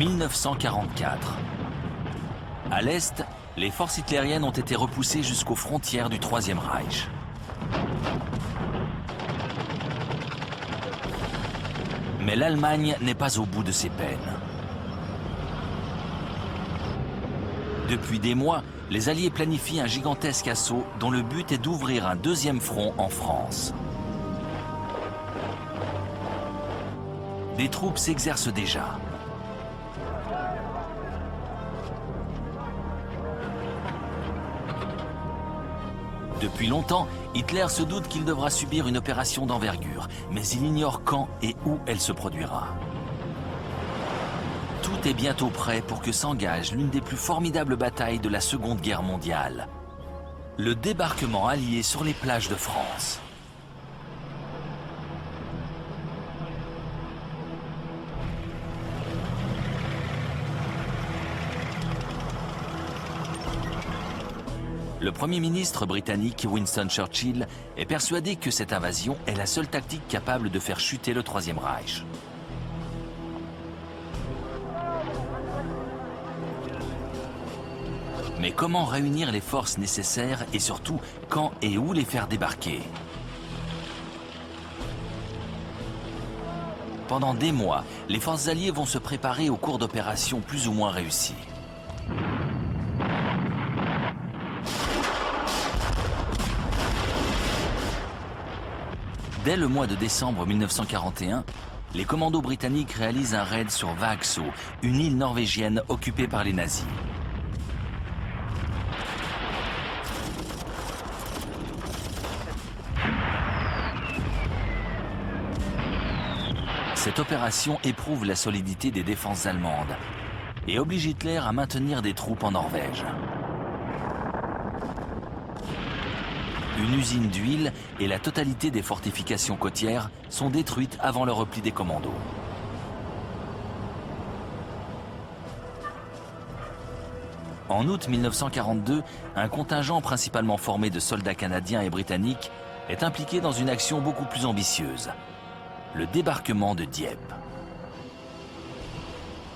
1944. À l'Est, les forces hitlériennes ont été repoussées jusqu'aux frontières du Troisième Reich. Mais l'Allemagne n'est pas au bout de ses peines. Depuis des mois, les Alliés planifient un gigantesque assaut dont le but est d'ouvrir un deuxième front en France. Des troupes s'exercent déjà. Depuis longtemps, Hitler se doute qu'il devra subir une opération d'envergure, mais il ignore quand et où elle se produira. Tout est bientôt prêt pour que s'engage l'une des plus formidables batailles de la Seconde Guerre mondiale. Le débarquement allié sur les plages de France. Le Premier ministre britannique Winston Churchill est persuadé que cette invasion est la seule tactique capable de faire chuter le Troisième Reich. Mais comment réunir les forces nécessaires et surtout quand et où les faire débarquer? Pendant des mois, les forces alliées vont se préparer au cours d'opérations plus ou moins réussies. Dès le mois de décembre 1941, les commandos britanniques réalisent un raid sur Vaxo, une île norvégienne occupée par les nazis. Cette opération éprouve la solidité des défenses allemandes et oblige Hitler à maintenir des troupes en Norvège. Une usine d'huile et la totalité des fortifications côtières sont détruites avant le repli des commandos. En août 1942, un contingent principalement formé de soldats canadiens et britanniques est impliqué dans une action beaucoup plus ambitieuse, le débarquement de Dieppe.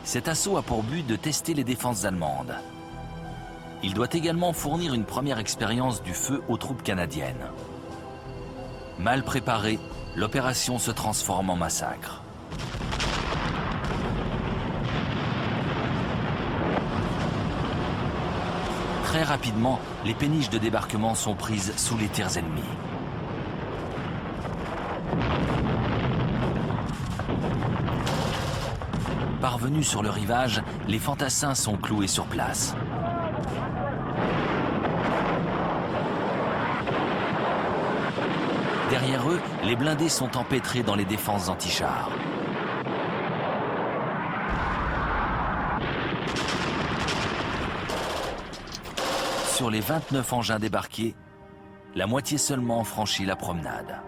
Cet assaut a pour but de tester les défenses allemandes. Il doit également fournir une première expérience du feu aux troupes canadiennes. Mal préparée, l'opération se transforme en massacre. Très rapidement, les péniches de débarquement sont prises sous les tirs ennemis. Parvenus sur le rivage, les fantassins sont cloués sur place. Derrière eux, les blindés sont empêtrés dans les défenses anti-chars. Sur les 29 engins débarqués, la moitié seulement franchit la promenade.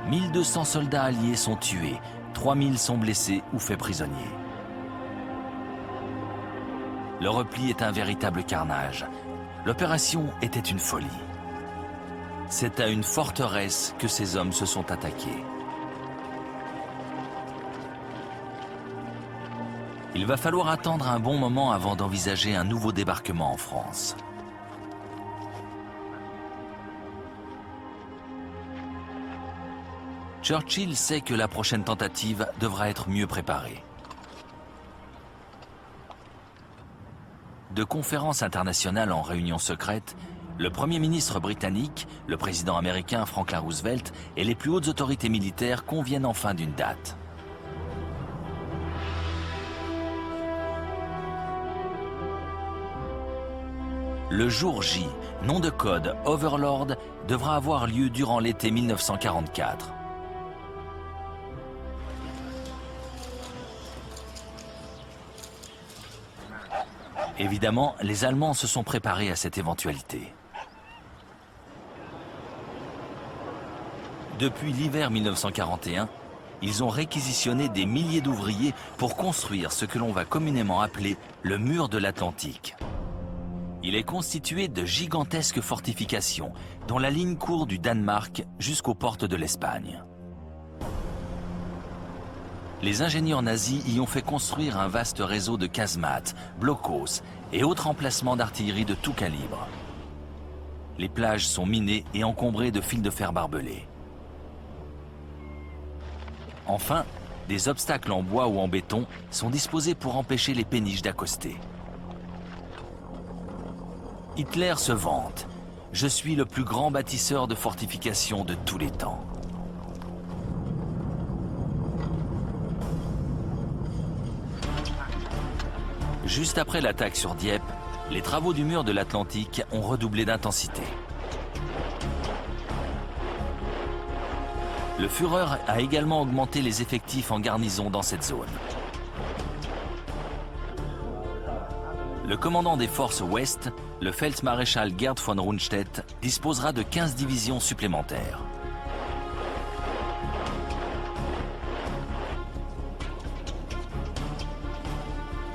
1200 soldats alliés sont tués, 3000 sont blessés ou faits prisonniers. Le repli est un véritable carnage. L'opération était une folie. C'est à une forteresse que ces hommes se sont attaqués. Il va falloir attendre un bon moment avant d'envisager un nouveau débarquement en France. Churchill sait que la prochaine tentative devra être mieux préparée. De conférences internationales en réunion secrète, le Premier ministre britannique, le président américain Franklin Roosevelt et les plus hautes autorités militaires conviennent enfin d'une date. Le jour J, nom de code Overlord, devra avoir lieu durant l'été 1944. Évidemment, les Allemands se sont préparés à cette éventualité. Depuis l'hiver 1941, ils ont réquisitionné des milliers d'ouvriers pour construire ce que l'on va communément appeler le mur de l'Atlantique. Il est constitué de gigantesques fortifications dont la ligne court du Danemark jusqu'aux portes de l'Espagne. Les ingénieurs nazis y ont fait construire un vaste réseau de casemates, blocos et autres emplacements d'artillerie de tout calibre. Les plages sont minées et encombrées de fils de fer barbelés. Enfin, des obstacles en bois ou en béton sont disposés pour empêcher les péniches d'accoster. Hitler se vante. « Je suis le plus grand bâtisseur de fortifications de tous les temps ». Juste après l'attaque sur Dieppe, les travaux du mur de l'Atlantique ont redoublé d'intensité. Le Führer a également augmenté les effectifs en garnison dans cette zone. Le commandant des forces ouest, le Feldmaréchal Gerd von Rundstedt, disposera de 15 divisions supplémentaires.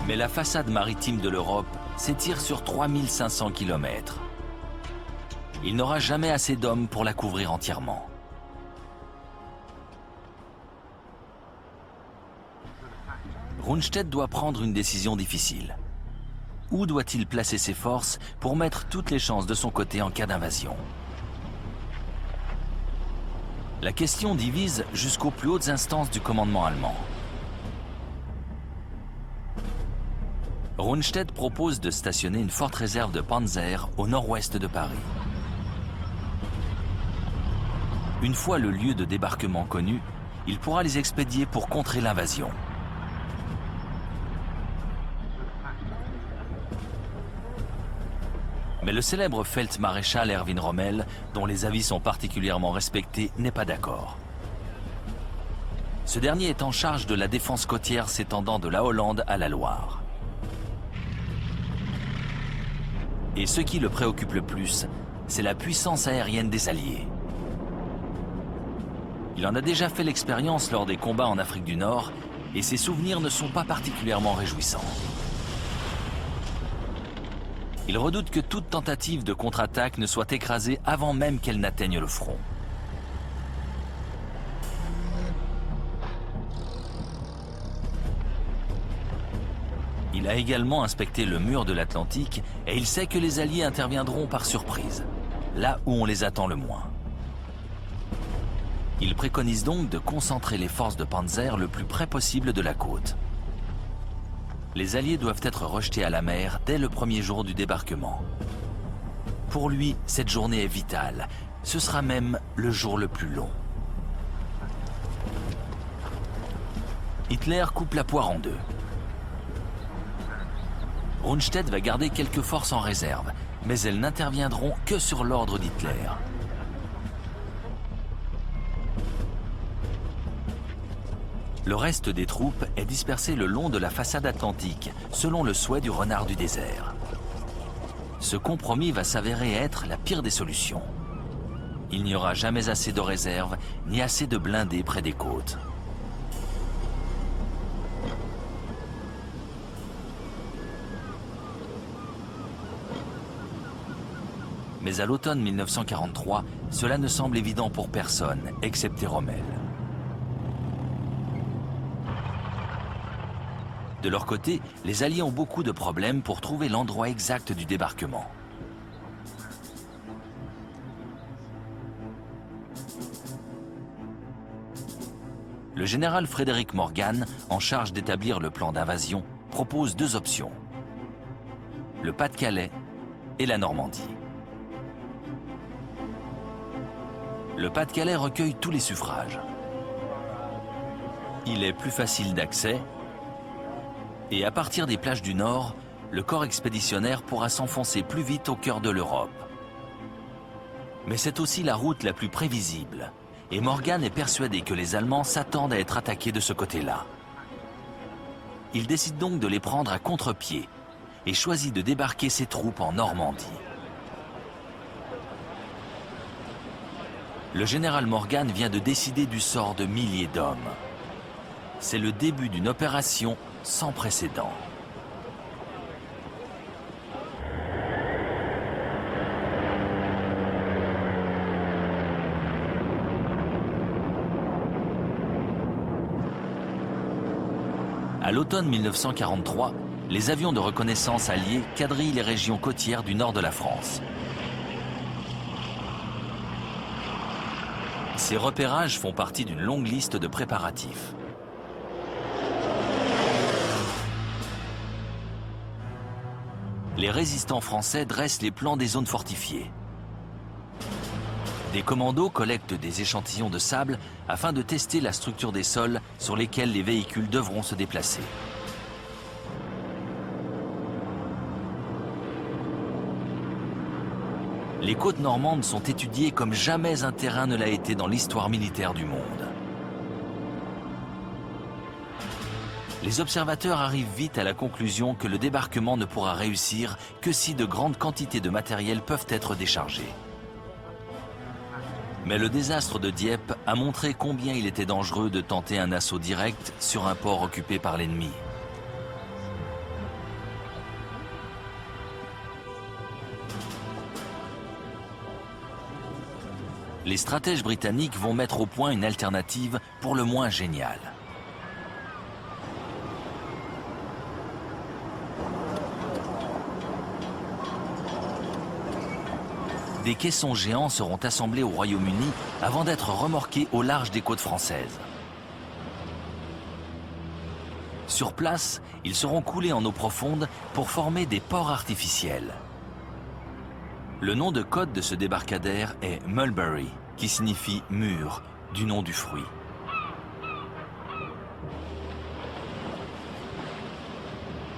Mais la façade maritime de l'Europe s'étire sur 3500 km. Il n'aura jamais assez d'hommes pour la couvrir entièrement. Rundstedt doit prendre une décision difficile. Où doit-il placer ses forces pour mettre toutes les chances de son côté en cas d'invasion? La question divise jusqu'aux plus hautes instances du commandement allemand. Rundstedt propose de stationner une forte réserve de Panzer au nord-ouest de Paris. Une fois le lieu de débarquement connu, il pourra les expédier pour contrer l'invasion. Mais le célèbre Feldmaréchal Erwin Rommel, dont les avis sont particulièrement respectés, n'est pas d'accord. Ce dernier est en charge de la défense côtière s'étendant de la Hollande à la Loire. Et ce qui le préoccupe le plus, c'est la puissance aérienne des Alliés. Il en a déjà fait l'expérience lors des combats en Afrique du Nord, et ses souvenirs ne sont pas particulièrement réjouissants. Il redoute que toute tentative de contre-attaque ne soit écrasée avant même qu'elle n'atteigne le front. Il a également inspecté le mur de l'Atlantique et il sait que les Alliés interviendront par surprise, là où on les attend le moins. Il préconise donc de concentrer les forces de Panzer le plus près possible de la côte. Les Alliés doivent être rejetés à la mer dès le premier jour du débarquement. Pour lui, cette journée est vitale. Ce sera même le jour le plus long. Hitler coupe la poire en deux. Rundstedt va garder quelques forces en réserve, mais elles n'interviendront que sur l'ordre d'Hitler. Le reste des troupes est dispersé le long de la façade atlantique, selon le souhait du renard du désert. Ce compromis va s'avérer être la pire des solutions. Il n'y aura jamais assez de réserves, ni assez de blindés près des côtes. Mais à l'automne 1943, cela ne semble évident pour personne, excepté Rommel. De leur côté, les Alliés ont beaucoup de problèmes pour trouver l'endroit exact du débarquement. Le général Frédéric Morgan, en charge d'établir le plan d'invasion, propose deux options: le Pas-de-Calais et la Normandie. Le Pas-de-Calais recueille tous les suffrages. Il est plus facile d'accès et à partir des plages du Nord, le corps expéditionnaire pourra s'enfoncer plus vite au cœur de l'Europe. Mais c'est aussi la route la plus prévisible et Morgan est persuadé que les Allemands s'attendent à être attaqués de ce côté-là. Il décide donc de les prendre à contre-pied et choisit de débarquer ses troupes en Normandie. Le général Morgan vient de décider du sort de milliers d'hommes. C'est le début d'une opération sans précédent. À l'automne 1943, les avions de reconnaissance alliés quadrillent les régions côtières du nord de la France. Ces repérages font partie d'une longue liste de préparatifs. Les résistants français dressent les plans des zones fortifiées. Des commandos collectent des échantillons de sable afin de tester la structure des sols sur lesquels les véhicules devront se déplacer. Les côtes normandes sont étudiées comme jamais un terrain ne l'a été dans l'histoire militaire du monde. Les observateurs arrivent vite à la conclusion que le débarquement ne pourra réussir que si de grandes quantités de matériel peuvent être déchargées. Mais le désastre de Dieppe a montré combien il était dangereux de tenter un assaut direct sur un port occupé par l'ennemi. Les stratèges britanniques vont mettre au point une alternative pour le moins géniale. Des caissons géants seront assemblés au Royaume-Uni avant d'être remorqués au large des côtes françaises. Sur place, ils seront coulés en eau profonde pour former des ports artificiels. Le nom de code de ce débarcadère est Mulberry, qui signifie mûr, du nom du fruit.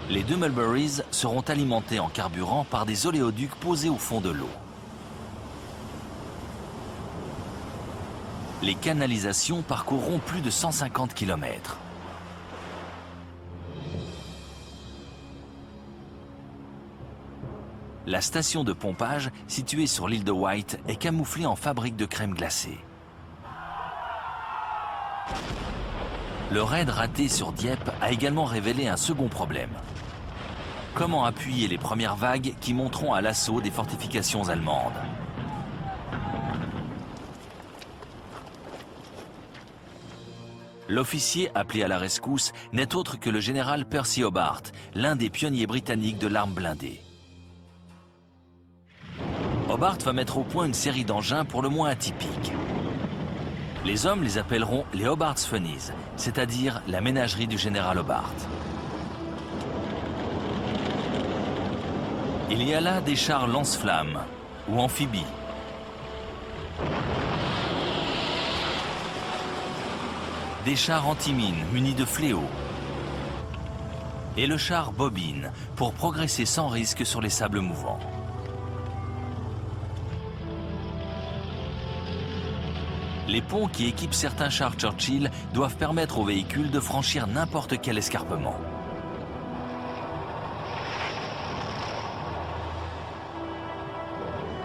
Les deux Mulberries seront alimentés en carburant par des oléoducs posés au fond de l'eau. Les canalisations parcourront plus de 150 km. La station de pompage, située sur l'île de Wight, est camouflée en fabrique de crème glacée. Le raid raté sur Dieppe a également révélé un second problème. Comment appuyer les premières vagues qui monteront à l'assaut des fortifications allemandes? L'officier appelé à la rescousse n'est autre que le général Percy Hobart, l'un des pionniers britanniques de l'arme blindée. Hobart va mettre au point une série d'engins pour le moins atypiques. Les hommes les appelleront les Hobart's Funnies, c'est-à-dire la ménagerie du général Hobart. Il y a là des chars lance-flammes ou amphibies. Des chars anti-mines munis de fléaux. Et le char bobine pour progresser sans risque sur les sables mouvants. Les ponts qui équipent certains chars Churchill doivent permettre aux véhicules de franchir n'importe quel escarpement.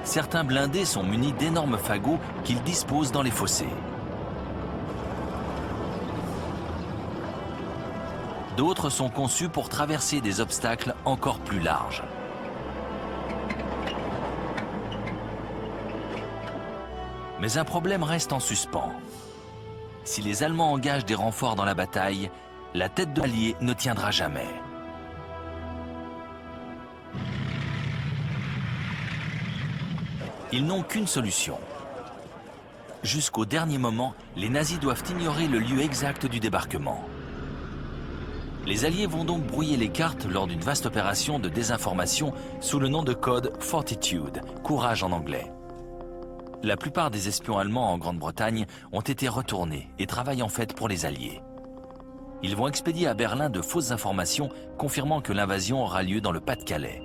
Certains blindés sont munis d'énormes fagots qu'ils disposent dans les fossés. D'autres sont conçus pour traverser des obstacles encore plus larges. Mais un problème reste en suspens. Si les Allemands engagent des renforts dans la bataille, la tête de l'Allié ne tiendra jamais. Ils n'ont qu'une solution. Jusqu'au dernier moment, les nazis doivent ignorer le lieu exact du débarquement. Les Alliés vont donc brouiller les cartes lors d'une vaste opération de désinformation sous le nom de code Fortitude, courage en anglais. La plupart des espions allemands en Grande-Bretagne ont été retournés et travaillent en fait pour les Alliés. Ils vont expédier à Berlin de fausses informations confirmant que l'invasion aura lieu dans le Pas-de-Calais.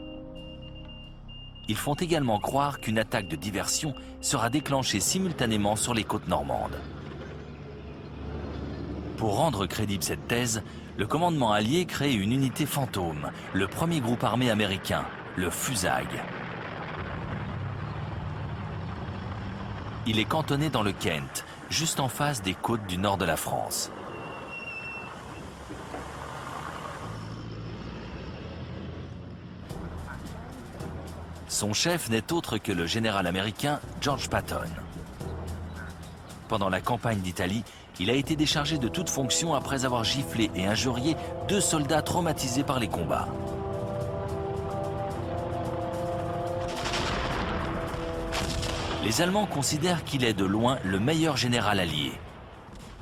Ils font également croire qu'une attaque de diversion sera déclenchée simultanément sur les côtes normandes. Pour rendre crédible cette thèse, le commandement allié crée une unité fantôme, le premier groupe armé américain, le FUSAG. Il est cantonné dans le Kent, juste en face des côtes du nord de la France. Son chef n'est autre que le général américain George Patton. Pendant la campagne d'Italie, il a été déchargé de toute fonction après avoir giflé et injurié 2 soldats traumatisés par les combats. Les Allemands considèrent qu'il est de loin le meilleur général allié.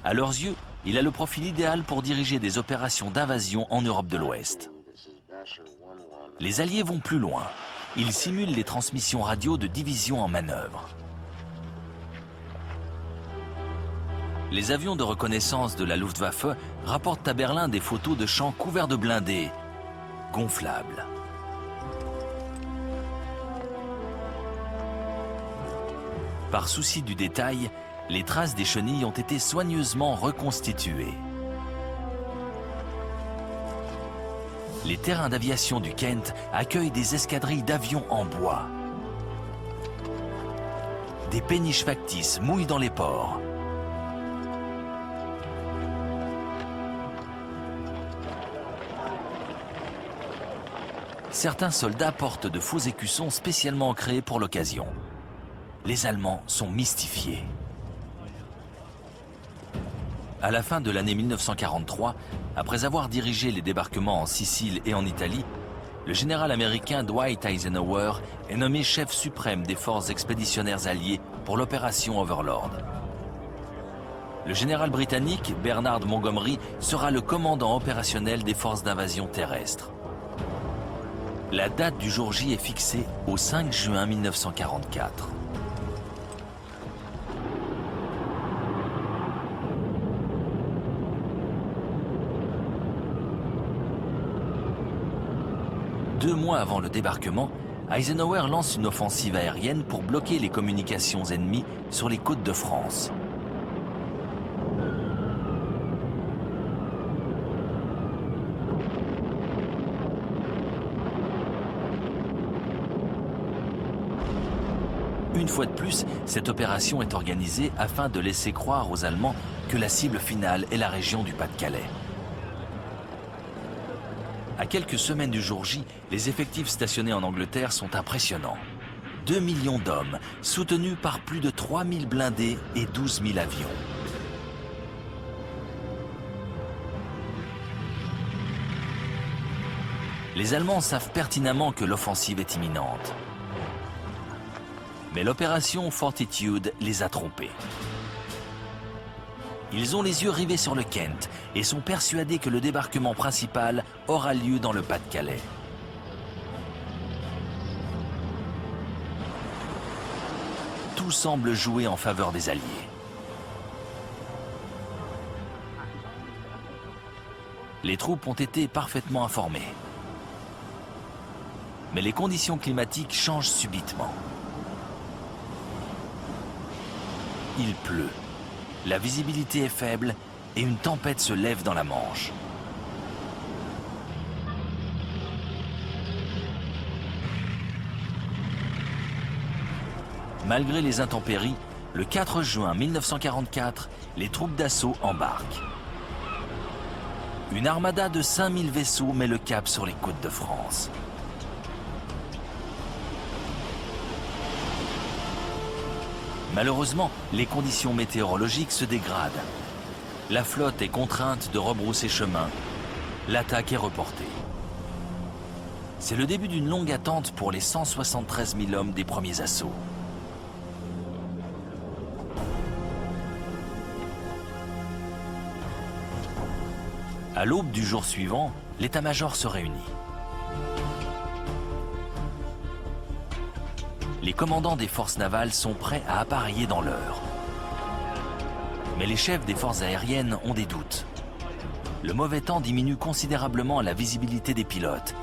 À leurs yeux, il a le profil idéal pour diriger des opérations d'invasion en Europe de l'Ouest. Les Alliés vont plus loin. Ils simulent les transmissions radio de divisions en manœuvre. Les avions de reconnaissance de la Luftwaffe rapportent à Berlin des photos de champs couverts de blindés, gonflables. Par souci du détail, les traces des chenilles ont été soigneusement reconstituées. Les terrains d'aviation du Kent accueillent des escadrilles d'avions en bois. Des péniches factices mouillent dans les ports. Certains soldats portent de faux écussons spécialement créés pour l'occasion. Les Allemands sont mystifiés. À la fin de l'année 1943, après avoir dirigé les débarquements en Sicile et en Italie, le général américain Dwight Eisenhower est nommé chef suprême des forces expéditionnaires alliées pour l'opération Overlord. Le général britannique Bernard Montgomery sera le commandant opérationnel des forces d'invasion terrestre. La date du jour J est fixée au 5 juin 1944. Deux mois avant le débarquement, Eisenhower lance une offensive aérienne pour bloquer les communications ennemies sur les côtes de France. Une fois de plus, cette opération est organisée afin de laisser croire aux Allemands que la cible finale est la région du Pas-de-Calais. À quelques semaines du jour J, les effectifs stationnés en Angleterre sont impressionnants. 2 millions d'hommes, soutenus par plus de 3000 blindés et 12 000 avions. Les Allemands savent pertinemment que l'offensive est imminente. Mais l'opération Fortitude les a trompés. Ils ont les yeux rivés sur le Kent et sont persuadés que le débarquement principal aura lieu dans le Pas-de-Calais. Tout semble jouer en faveur des Alliés. Les troupes ont été parfaitement informées. Mais les conditions climatiques changent subitement. Il pleut. La visibilité est faible et une tempête se lève dans la Manche. Malgré les intempéries, le 4 juin 1944, les troupes d'assaut embarquent. Une armada de 5000 vaisseaux met le cap sur les côtes de France. Malheureusement, les conditions météorologiques se dégradent. La flotte est contrainte de rebrousser chemin. L'attaque est reportée. C'est le début d'une longue attente pour les 173 000 hommes des premiers assauts. À l'aube du jour suivant, l'état-major se réunit. Les commandants des forces navales sont prêts à appareiller dans l'heure. Mais les chefs des forces aériennes ont des doutes. Le mauvais temps diminue considérablement la visibilité des pilotes.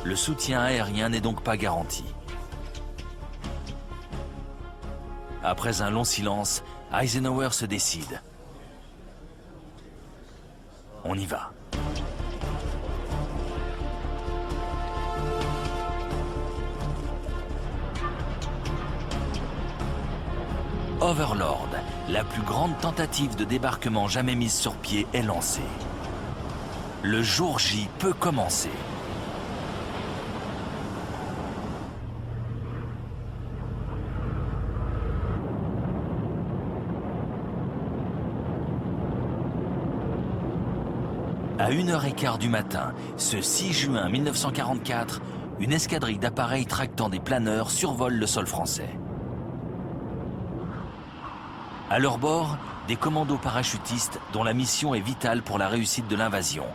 Le soutien aérien n'est donc pas garanti. Après un long silence, Eisenhower se décide. On y va. Overlord, la plus grande tentative de débarquement jamais mise sur pied, est lancée. Le jour J peut commencer. À 1h15 du matin, ce 6 juin 1944, une escadrille d'appareils tractant des planeurs survole le sol français. À leur bord, des commandos parachutistes dont la mission est vitale pour la réussite de l'invasion,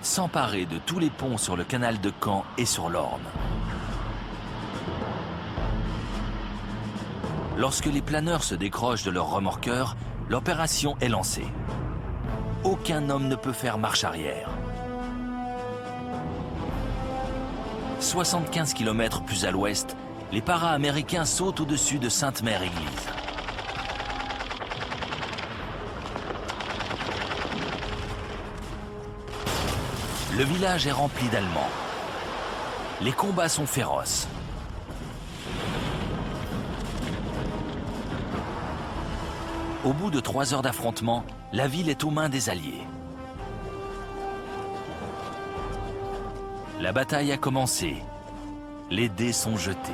s'emparer de tous les ponts sur le canal de Caen et sur l'Orne. Lorsque les planeurs se décrochent de leur remorqueur, l'opération est lancée. Aucun homme ne peut faire marche arrière. 75 km plus à l'ouest, les para-américains sautent au-dessus de Sainte-Mère-Église. Le village est rempli d'Allemands. Les combats sont féroces. Au bout de 3 heures d'affrontement, la ville est aux mains des Alliés. La bataille a commencé. Les dés sont jetés.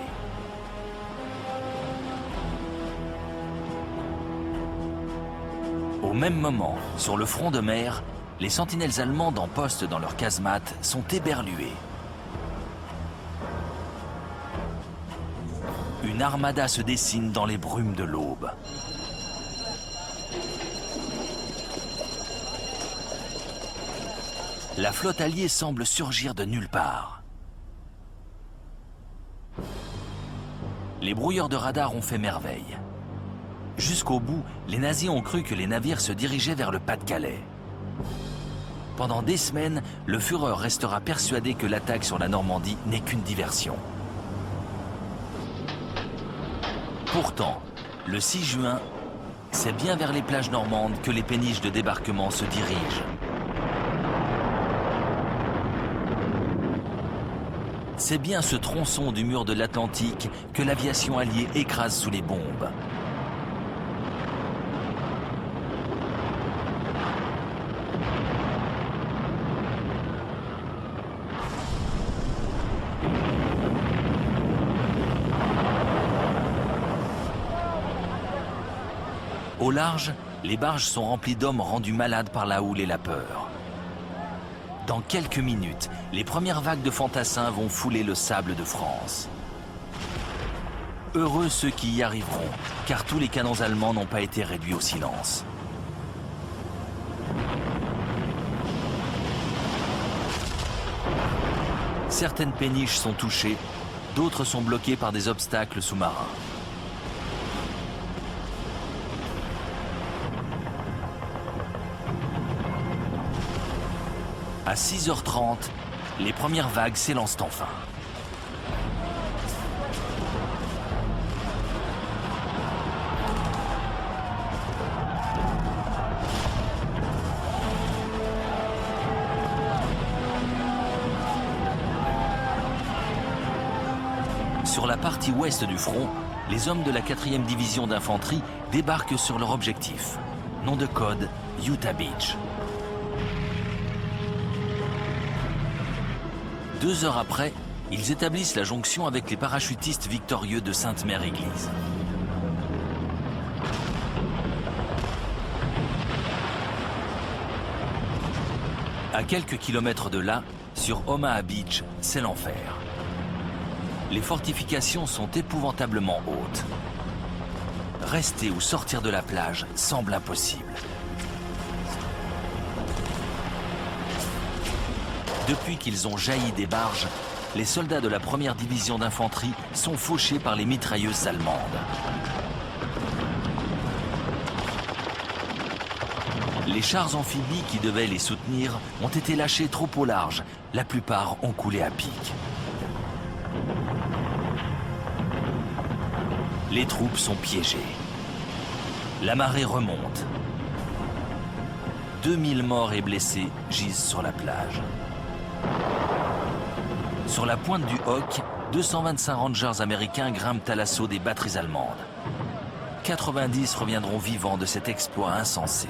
Au même moment, sur le front de mer, les sentinelles allemandes en poste dans leurs casemates sont éberluées. Une armada se dessine dans les brumes de l'aube. La flotte alliée semble surgir de nulle part. Les brouilleurs de radar ont fait merveille. Jusqu'au bout, les nazis ont cru que les navires se dirigeaient vers le Pas-de-Calais. Pendant des semaines, le Führer restera persuadé que l'attaque sur la Normandie n'est qu'une diversion. Pourtant, le 6 juin, c'est bien vers les plages normandes que les péniches de débarquement se dirigent. C'est bien ce tronçon du mur de l'Atlantique que l'aviation alliée écrase sous les bombes. Au large, les barges sont remplies d'hommes rendus malades par la houle et la peur. Dans quelques minutes, les premières vagues de fantassins vont fouler le sable de France. Heureux ceux qui y arriveront, car tous les canons allemands n'ont pas été réduits au silence. Certaines péniches sont touchées, d'autres sont bloquées par des obstacles sous-marins. À 6h30, les premières vagues s'élancent enfin. Sur la partie ouest du front, les hommes de la 4e division d'infanterie débarquent sur leur objectif. Nom de code, Utah Beach. 2 heures après, ils établissent la jonction avec les parachutistes victorieux de Sainte-Mère-Église. À quelques kilomètres de là, sur Omaha Beach, c'est l'enfer. Les fortifications sont épouvantablement hautes. Rester ou sortir de la plage semble impossible. Depuis qu'ils ont jailli des barges, les soldats de la 1re division d'infanterie sont fauchés par les mitrailleuses allemandes. Les chars amphibies qui devaient les soutenir ont été lâchés trop au large. La plupart ont coulé à pic. Les troupes sont piégées. La marée remonte. 2000 morts et blessés gisent sur la plage. Sur la pointe du Hoc, 225 rangers américains grimpent à l'assaut des batteries allemandes. 90 reviendront vivants de cet exploit insensé.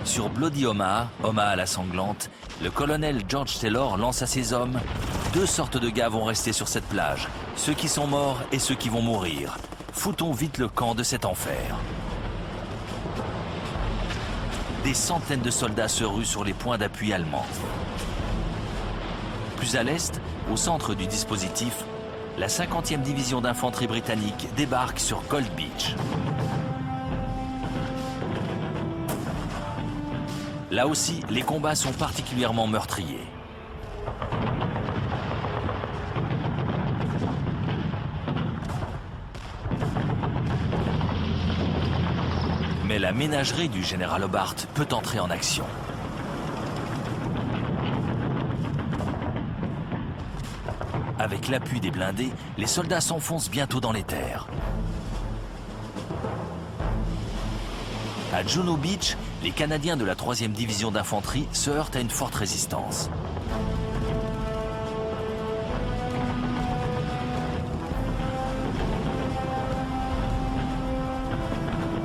Sur Bloody Omaha, Omaha la sanglante, le colonel George Taylor lance à ses hommes « 2 sortes de gars vont rester sur cette plage, ceux qui sont morts et ceux qui vont mourir. Foutons vite le camp de cet enfer. » des centaines de soldats se ruent sur les points d'appui allemands. Plus à l'est, au centre du dispositif, la 50e division d'infanterie britannique débarque sur Gold Beach. Là aussi, les combats sont particulièrement meurtriers. Mais la ménagerie du général Hobart peut entrer en action. Avec l'appui des blindés, les soldats s'enfoncent bientôt dans les terres. À Juno Beach, les Canadiens de la 3e division d'infanterie se heurtent à une forte résistance.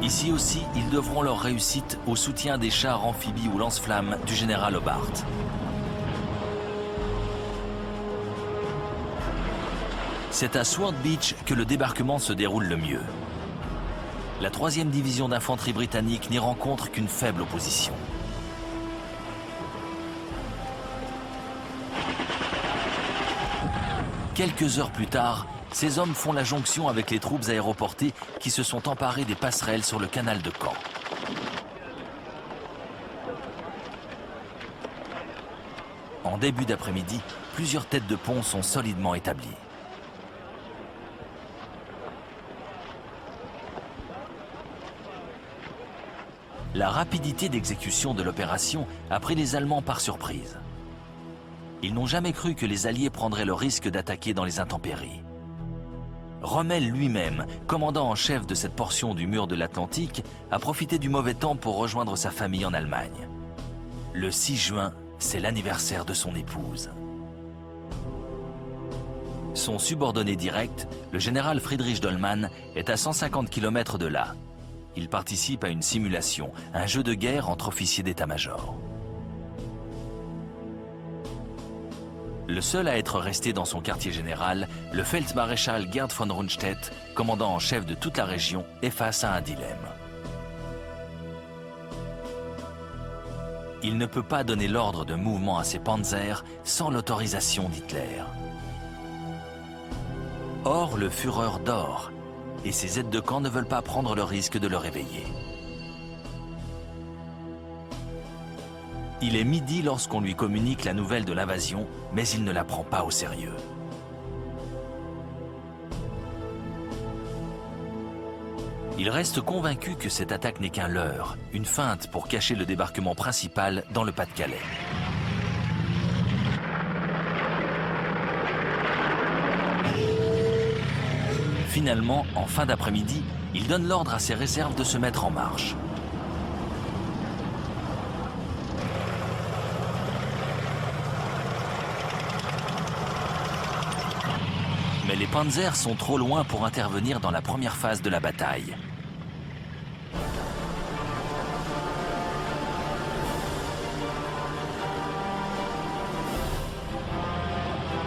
Ici aussi, ils devront leur réussite au soutien des chars amphibies ou lance-flammes du général Hobart. C'est à Sword Beach que le débarquement se déroule le mieux. La 3e division d'infanterie britannique n'y rencontre qu'une faible opposition. Quelques heures plus tard, ces hommes font la jonction avec les troupes aéroportées qui se sont emparées des passerelles sur le canal de Caen. En début d'après-midi, plusieurs têtes de pont sont solidement établies. La rapidité d'exécution de l'opération a pris les Allemands par surprise. Ils n'ont jamais cru que les Alliés prendraient le risque d'attaquer dans les intempéries. Rommel lui-même, commandant en chef de cette portion du mur de l'Atlantique, a profité du mauvais temps pour rejoindre sa famille en Allemagne. Le 6 juin, c'est l'anniversaire de son épouse. Son subordonné direct, le général Friedrich Dollmann, est à 150 km de là. Il participe à une simulation, un jeu de guerre entre officiers d'état-major. Le seul à être resté dans son quartier général, le Feldmaréchal Gerd von Rundstedt, commandant en chef de toute la région, est face à un dilemme. Il ne peut pas donner l'ordre de mouvement à ses panzers sans l'autorisation d'Hitler. Or, le Führer dort, et ses aides de camp ne veulent pas prendre le risque de le réveiller. Il est midi lorsqu'on lui communique la nouvelle de l'invasion, mais il ne la prend pas au sérieux. Il reste convaincu que cette attaque n'est qu'un leurre, une feinte pour cacher le débarquement principal dans le Pas-de-Calais. Finalement, en fin d'après-midi, il donne l'ordre à ses réserves de se mettre en marche. Mais les panzers sont trop loin pour intervenir dans la première phase de la bataille.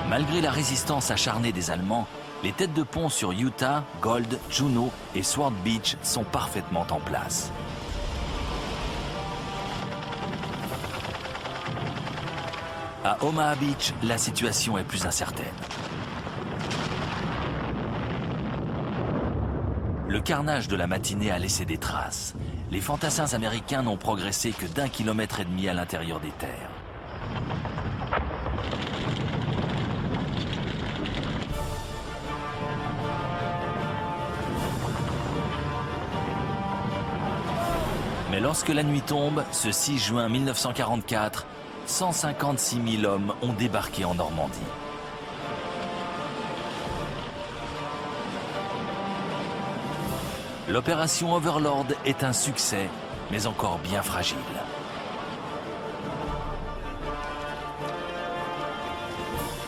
Malgré la résistance acharnée des Allemands, les têtes de pont sur Utah, Gold, Juno et Sword Beach sont parfaitement en place. À Omaha Beach, la situation est plus incertaine. Le carnage de la matinée a laissé des traces. Les fantassins américains n'ont progressé que d'1,5 km à l'intérieur des terres. Mais lorsque la nuit tombe, ce 6 juin 1944, 156 000 hommes ont débarqué en Normandie. L'opération Overlord est un succès, mais encore bien fragile.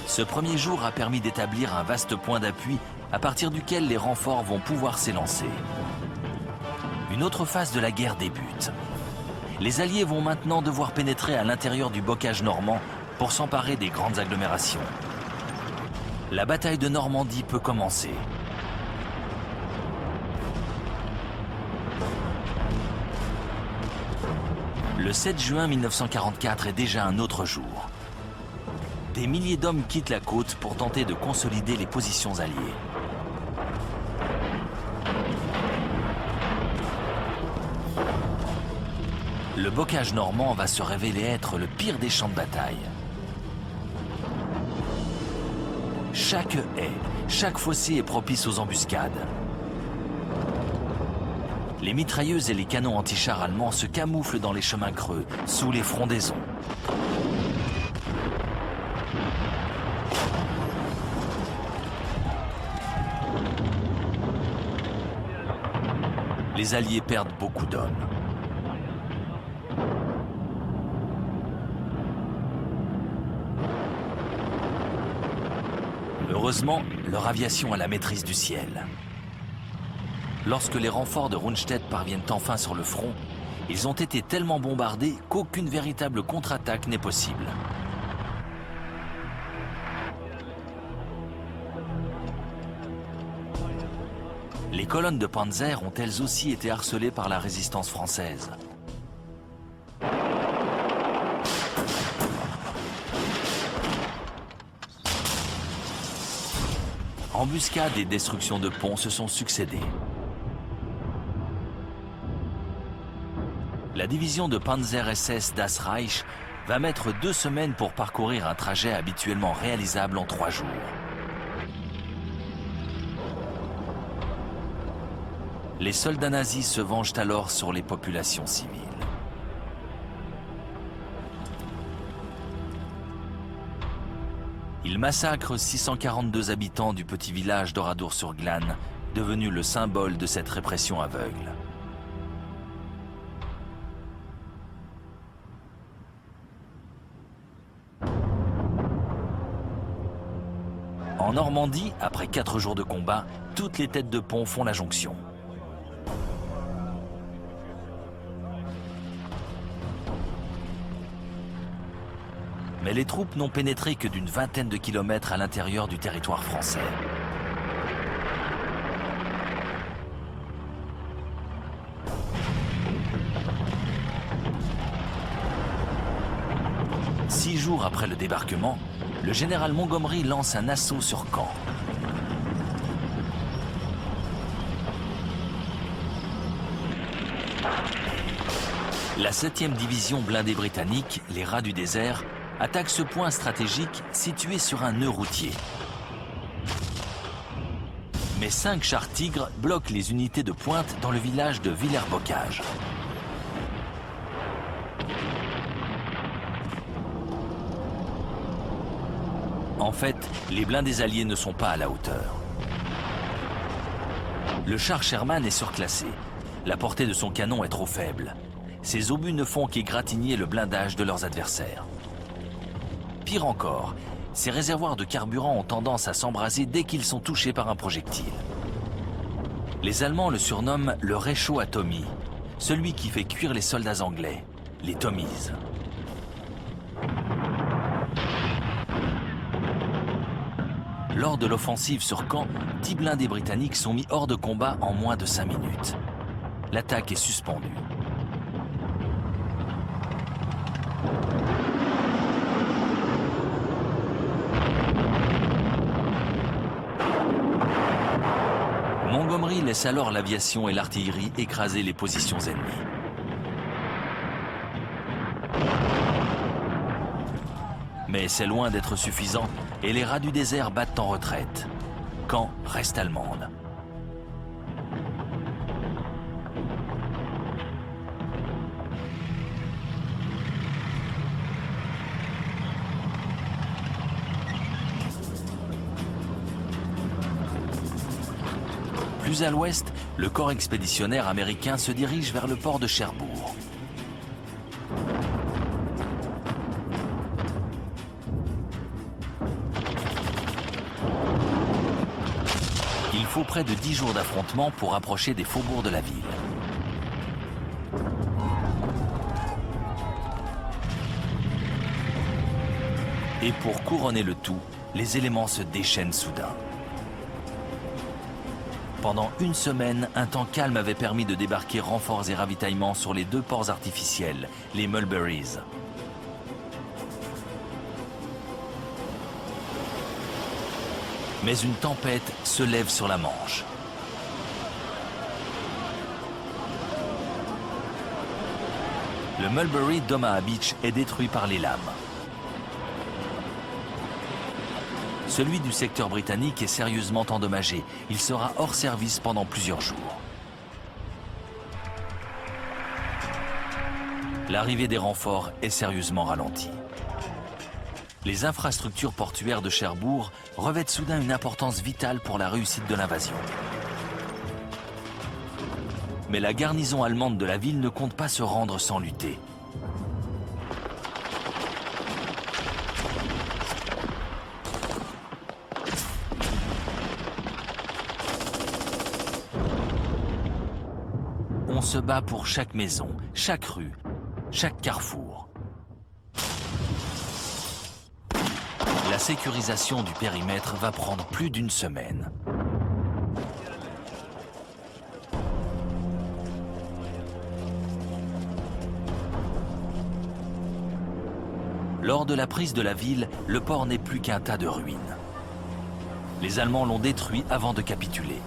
Ce premier jour a permis d'établir un vaste point d'appui à partir duquel les renforts vont pouvoir s'élancer. Une autre phase de la guerre débute. Les Alliés vont maintenant devoir pénétrer à l'intérieur du bocage normand pour s'emparer des grandes agglomérations. La bataille de Normandie peut commencer. Le 7 juin 1944 est déjà un autre jour. Des milliers d'hommes quittent la côte pour tenter de consolider les positions alliées. Le bocage normand va se révéler être le pire des champs de bataille. Chaque haie, chaque fossé est propice aux embuscades. Les mitrailleuses et les canons anti-chars allemands se camouflent dans les chemins creux, sous les frondaisons. Les Alliés perdent beaucoup d'hommes. Heureusement, leur aviation a la maîtrise du ciel. Lorsque les renforts de Rundstedt parviennent enfin sur le front, ils ont été tellement bombardés qu'aucune véritable contre-attaque n'est possible. Les colonnes de panzer ont elles aussi été harcelées par la résistance française. Embuscades et destructions de ponts se sont succédées. La division de Panzer SS Das Reich va mettre 2 semaines pour parcourir un trajet habituellement réalisable en 3 jours. Les soldats nazis se vengent alors sur les populations civiles. Ils massacrent 642 habitants du petit village d'Oradour-sur-Glane, devenu le symbole de cette répression aveugle. En Normandie, après 4 jours de combat, toutes les têtes de pont font la jonction. Mais les troupes n'ont pénétré que d'une vingtaine de kilomètres à l'intérieur du territoire français. Six jours après le débarquement, le général Montgomery lance un assaut sur Caen. La 7e division blindée britannique, les Rats du désert, attaque ce point stratégique situé sur un nœud routier. Mais 5 chars Tigre bloquent les unités de pointe dans le village de Villers-Bocage. En fait, les blindés alliés ne sont pas à la hauteur. Le char Sherman est surclassé. La portée de son canon est trop faible. Ses obus ne font qu'égratigner le blindage de leurs adversaires. Pire encore, ces réservoirs de carburant ont tendance à s'embraser dès qu'ils sont touchés par un projectile. Les Allemands le surnomment le réchaud à Tommy, celui qui fait cuire les soldats anglais, les Tommies. Lors de l'offensive sur Caen, 10 blindés britanniques sont mis hors de combat en moins de 5 minutes. L'attaque est suspendue. Montgomery laisse alors l'aviation et l'artillerie écraser les positions ennemies. Mais c'est loin d'être suffisant et les Rats du désert battent en retraite. Caen reste allemande. Plus à l'ouest, le corps expéditionnaire américain se dirige vers le port de Cherbourg. Il faut près de 10 jours d'affrontement pour approcher des faubourgs de la ville. Et pour couronner le tout, les éléments se déchaînent soudain. Pendant une semaine, un temps calme avait permis de débarquer renforts et ravitaillements sur les 2 ports artificiels, les Mulberries. Mais une tempête se lève sur la Manche. Le Mulberry d'Omaha Beach est détruit par les lames. Celui du secteur britannique est sérieusement endommagé. Il sera hors service pendant plusieurs jours. L'arrivée des renforts est sérieusement ralentie. Les infrastructures portuaires de Cherbourg revêtent soudain une importance vitale pour la réussite de l'invasion. Mais la garnison allemande de la ville ne compte pas se rendre sans lutter. On se bat pour chaque maison, chaque rue, chaque carrefour. La sécurisation du périmètre va prendre plus d'une semaine. Lors de la prise de la ville, le port n'est plus qu'un tas de ruines. Les Allemands l'ont détruit avant de capituler.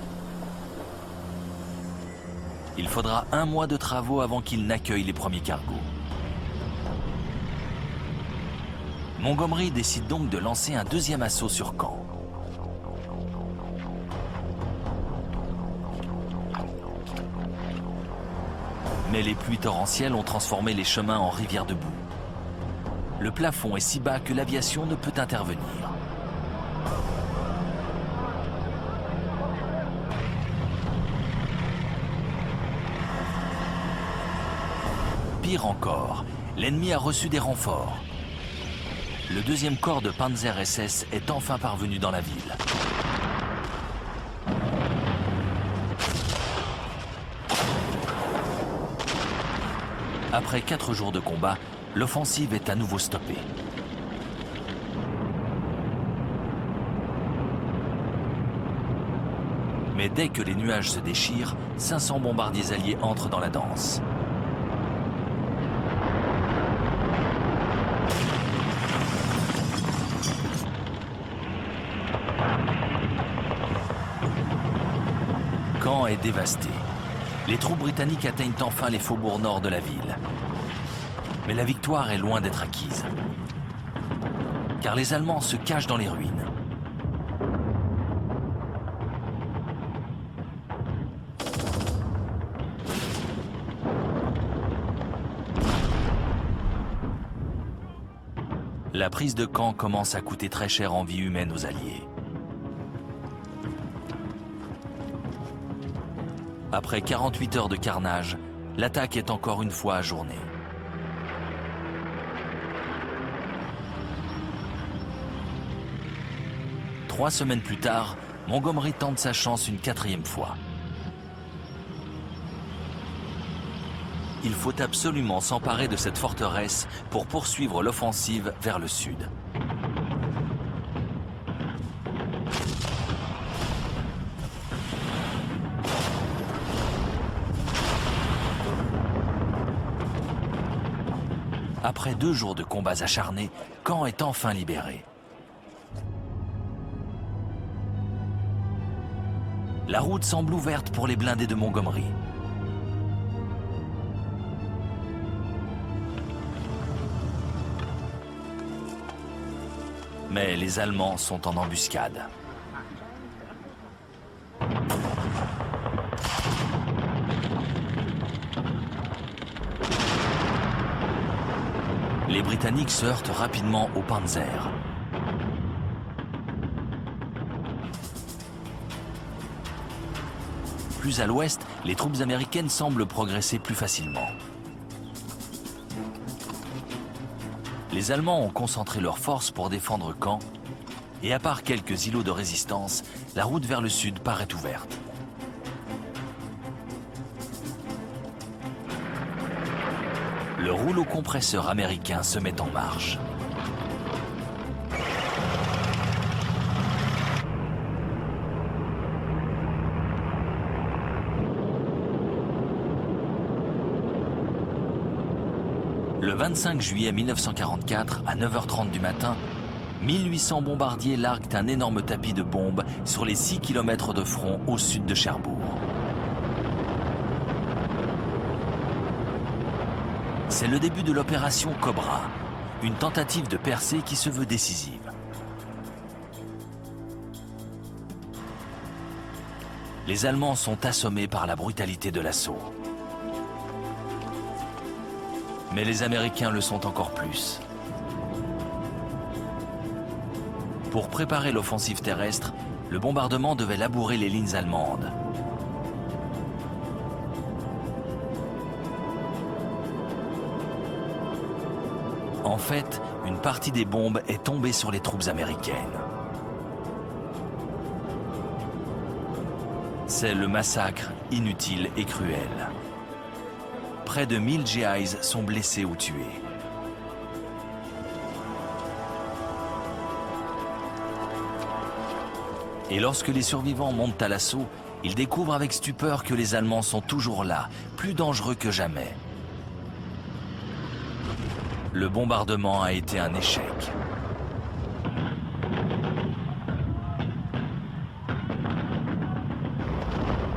Il faudra 1 mois de travaux avant qu'ils n'accueillent les premiers cargos. Montgomery décide donc de lancer un 2e assaut sur Caen. Mais les pluies torrentielles ont transformé les chemins en rivières de boue. Le plafond est si bas que l'aviation ne peut intervenir. Pire encore, l'ennemi a reçu des renforts. Le 2e corps de Panzer SS est enfin parvenu dans la ville. Après 4 jours de combat, l'offensive est à nouveau stoppée. Mais dès que les nuages se déchirent, 500 bombardiers alliés entrent dans la danse. Caen est dévasté. Les troupes britanniques atteignent enfin les faubourgs nord de la ville. Mais la victoire est loin d'être acquise. Car les Allemands se cachent dans les ruines. La prise de Caen commence à coûter très cher en vie humaine aux Alliés. Après 48 heures de carnage, l'attaque est encore une fois ajournée. Trois semaines plus tard, Montgomery tente sa chance une 4e fois. Il faut absolument s'emparer de cette forteresse pour poursuivre l'offensive vers le sud. Après 2 jours de combats acharnés, Caen est enfin libéré. La route semble ouverte pour les blindés de Montgomery. Mais les Allemands sont en embuscade. Les Britanniques se heurtent rapidement au Panzer. Plus à l'ouest, les troupes américaines semblent progresser plus facilement. Les Allemands ont concentré leurs forces pour défendre Caen, et à part quelques îlots de résistance, la route vers le sud paraît ouverte. Le rouleau compresseur américain se met en marche. Le 25 juillet 1944, à 9h30 du matin, 1800 bombardiers larguent un énorme tapis de bombes sur les 6 km de front au sud de Cherbourg. C'est le début de l'opération Cobra, une tentative de percée qui se veut décisive. Les Allemands sont assommés par la brutalité de l'assaut. Mais les Américains le sont encore plus. Pour préparer l'offensive terrestre, le bombardement devait labourer les lignes allemandes. En fait, une partie des bombes est tombée sur les troupes américaines. C'est le massacre inutile et cruel. Près de 1000 GIs sont blessés ou tués. Et lorsque les survivants montent à l'assaut, ils découvrent avec stupeur que les Allemands sont toujours là, plus dangereux que jamais. Le bombardement a été un échec.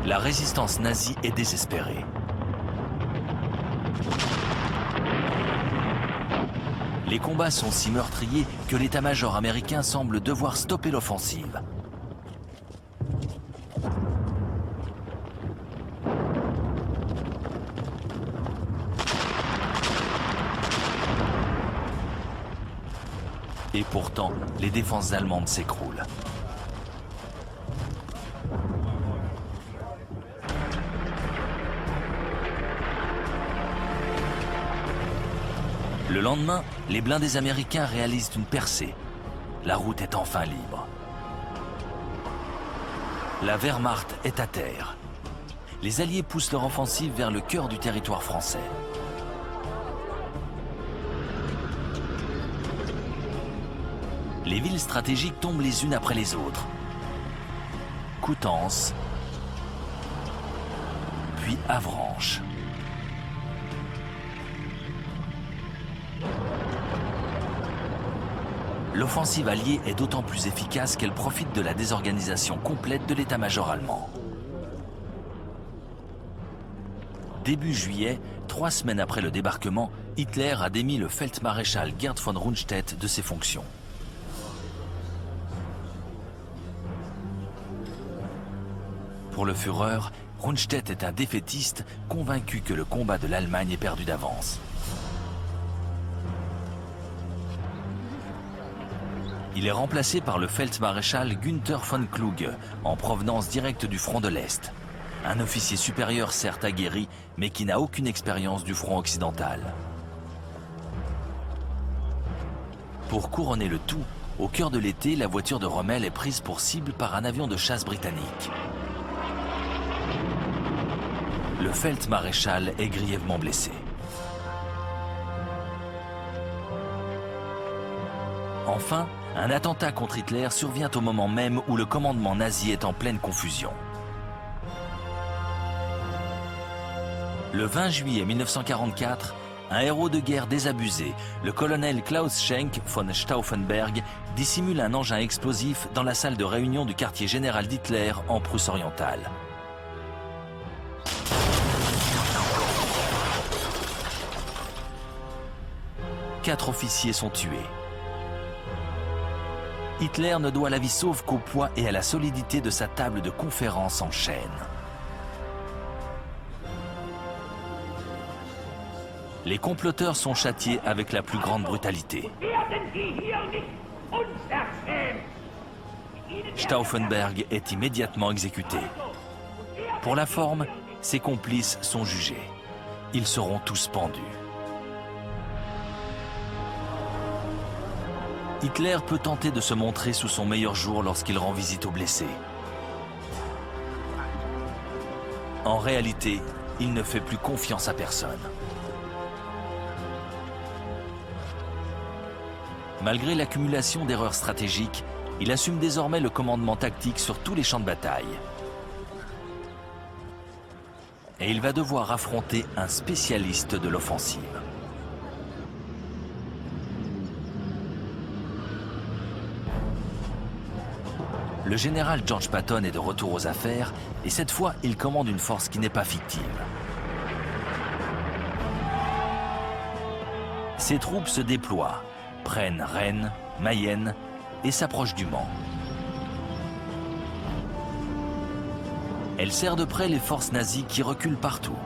La résistance nazie est désespérée. Les combats sont si meurtriers que l'état-major américain semble devoir stopper l'offensive. Et pourtant, les défenses allemandes s'écroulent. Le lendemain, les blindés américains réalisent une percée. La route est enfin libre. La Wehrmacht est à terre. Les Alliés poussent leur offensive vers le cœur du territoire français. Les villes stratégiques tombent les unes après les autres. Coutances, puis Avranches. L'offensive alliée est d'autant plus efficace qu'elle profite de la désorganisation complète de l'état-major allemand. Début juillet, 3 semaines après le débarquement, Hitler a démis le Feldmaréchal Gerd von Rundstedt de ses fonctions. Pour le Führer, Rundstedt est un défaitiste convaincu que le combat de l'Allemagne est perdu d'avance. Il est remplacé par le Feldmaréchal Günther von Kluge, en provenance directe du front de l'Est. Un officier supérieur certes aguerri, mais qui n'a aucune expérience du front occidental. Pour couronner le tout, au cœur de l'été, la voiture de Rommel est prise pour cible par un avion de chasse britannique. Le Feldmaréchal est grièvement blessé. Enfin, un attentat contre Hitler survient au moment même où le commandement nazi est en pleine confusion. Le 20 juillet 1944, un héros de guerre désabusé, le colonel Klaus Schenk von Stauffenberg, dissimule un engin explosif dans la salle de réunion du quartier général d'Hitler en Prusse orientale. Quatre officiers sont tués. Hitler ne doit la vie sauve qu'au poids et à la solidité de sa table de conférence en chêne. Les comploteurs sont châtiés avec la plus grande brutalité. Stauffenberg est immédiatement exécuté. Pour la forme, ses complices sont jugés. Ils seront tous pendus. Hitler peut tenter de se montrer sous son meilleur jour lorsqu'il rend visite aux blessés. En réalité, il ne fait plus confiance à personne. Malgré l'accumulation d'erreurs stratégiques, il assume désormais le commandement tactique sur tous les champs de bataille. Et il va devoir affronter un spécialiste de l'offensive. le général George Patton est de retour aux affaires et cette fois, il commande une force qui n'est pas fictive. Ses troupes se déploient, prennent Rennes, Mayenne et s'approchent du Mans. Elle serre de près les forces nazies qui reculent partout.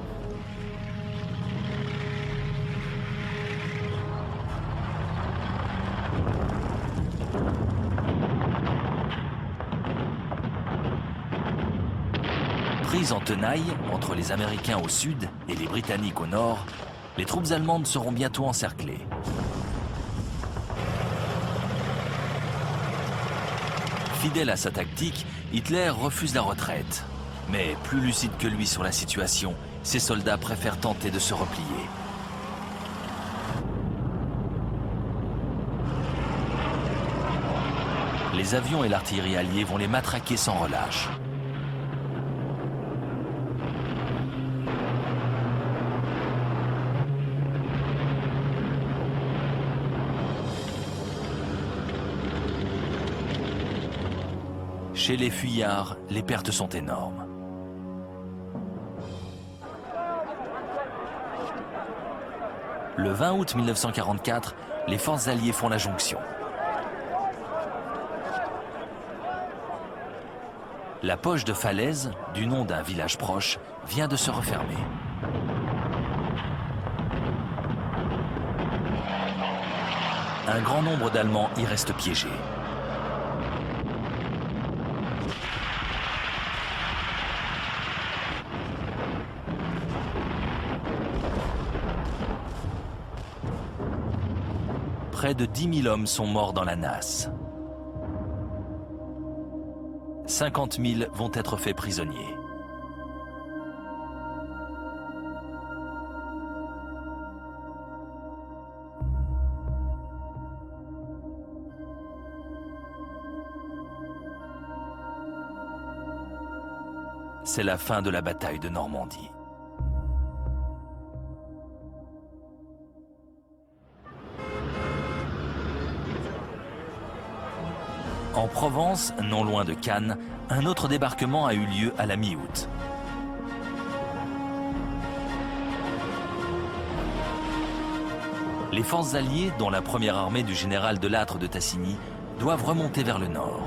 Prises en tenaille entre les Américains au sud et les Britanniques au nord, les troupes allemandes seront bientôt encerclées. Fidèle à sa tactique, Hitler refuse la retraite. Mais plus lucide que lui sur la situation, ses soldats préfèrent tenter de se replier. Les avions et l'artillerie alliés vont les matraquer sans relâche. Chez les fuyards, les pertes sont énormes. Le 20 août 1944, les forces alliées font la jonction. La poche de Falaise, du nom d'un village proche, vient de se refermer. Un grand nombre d'Allemands y restent piégés. Près de 10 000 hommes sont morts dans la nasse. 50 000 vont être faits prisonniers. C'est la fin de la bataille de Normandie. En Provence, non loin de Cannes, un autre débarquement a eu lieu à la mi-août. Les forces alliées, dont la première armée du général Delattre de Tassigny, doivent remonter vers le nord.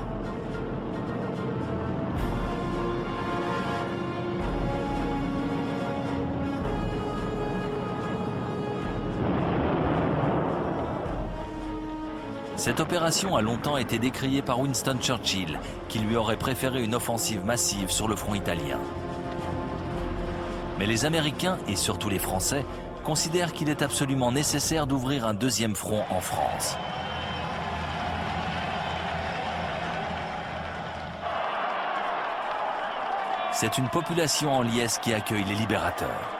Cette opération a longtemps été décriée par Winston Churchill, qui lui aurait préféré une offensive massive sur le front italien. Mais les Américains, et surtout les Français, considèrent qu'il est absolument nécessaire d'ouvrir un deuxième front en France. C'est une population en liesse qui accueille les libérateurs.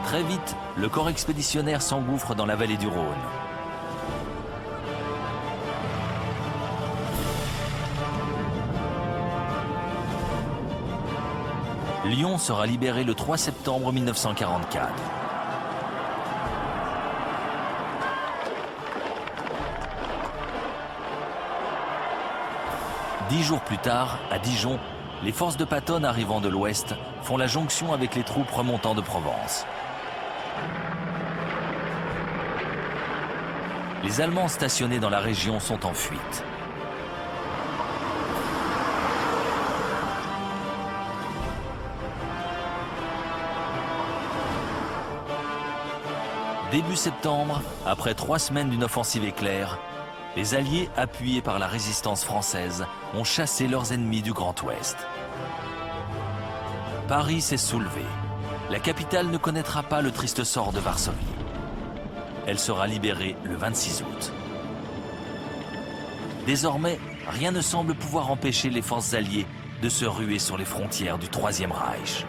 Très vite, le corps expéditionnaire s'engouffre dans la vallée du Rhône. Lyon sera libéré le 3 septembre 1944. Dix jours plus tard, à Dijon, les forces de Patton arrivant de l'ouest font la jonction avec les troupes remontant de Provence. Les Allemands stationnés dans la région sont en fuite. Début septembre, après 3 semaines d'une offensive éclair, les Alliés, appuyés par la résistance française, ont chassé leurs ennemis du Grand Ouest. Paris s'est soulevé. La capitale ne connaîtra pas le triste sort de Varsovie. Elle sera libérée le 26 août. Désormais, rien ne semble pouvoir empêcher les forces alliées de se ruer sur les frontières du Troisième Reich.